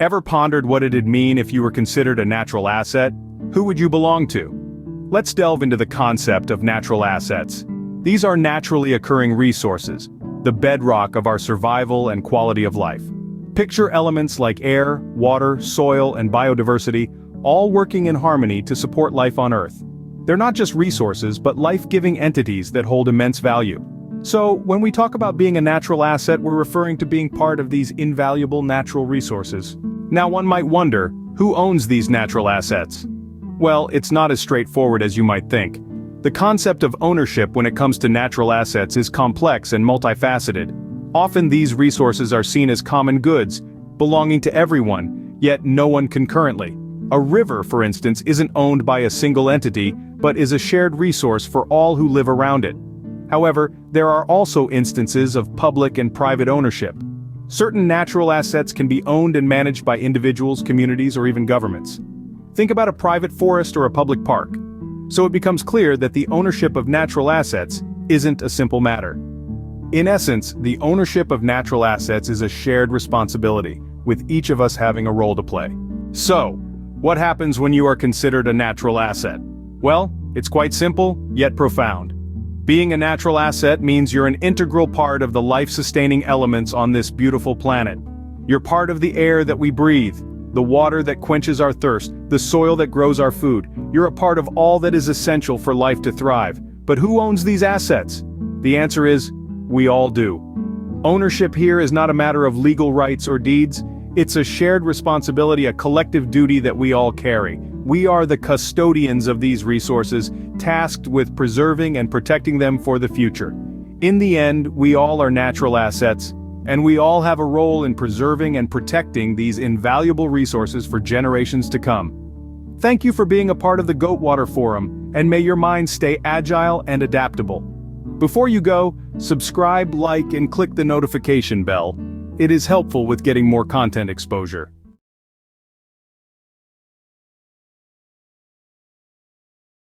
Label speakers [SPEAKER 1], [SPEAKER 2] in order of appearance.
[SPEAKER 1] Ever pondered what it'd mean if you were considered a natural asset? Who would you belong to? Let's delve into the concept of natural assets. These are naturally occurring resources, the bedrock of our survival and quality of life. Picture elements like air, water, soil, and biodiversity, all working in harmony to support life on Earth. They're not just resources, but life-giving entities that hold immense value. So, when we talk about being a natural asset, we're referring to being part of these invaluable natural resources. Now one might wonder, who owns these natural assets? Well, it's not as straightforward as you might think. The concept of ownership when it comes to natural assets is complex and multifaceted. Often these resources are seen as common goods, belonging to everyone, yet no one concurrently. A river, for instance, isn't owned by a single entity, but is a shared resource for all who live around it. However, there are also instances of public and private ownership. Certain natural assets can be owned and managed by individuals, communities, or even governments. Think about a private forest or a public park. So it becomes clear that the ownership of natural assets isn't a simple matter. In essence, the ownership of natural assets is a shared responsibility, with each of us having a role to play. So, what happens when you are considered a natural asset? Well, it's quite simple, yet profound. Being a natural asset means you're an integral part of the life-sustaining elements on this beautiful planet. You're part of the air that we breathe, the water that quenches our thirst, the soil that grows our food. You're a part of all that is essential for life to thrive. But who owns these assets? The answer is, we all do. Ownership here is not a matter of legal rights or deeds. It's a shared responsibility, a collective duty that we all carry. We are the custodians of these resources, tasked with preserving and protecting them for the future. In the end, we all are natural assets, and we all have a role in preserving and protecting these invaluable resources for generations to come. Thank you for being a part of the Goatwater Forum, and may your mind stay agile and adaptable. Before you go, subscribe, like, and click the notification bell. It is helpful with getting more content exposure.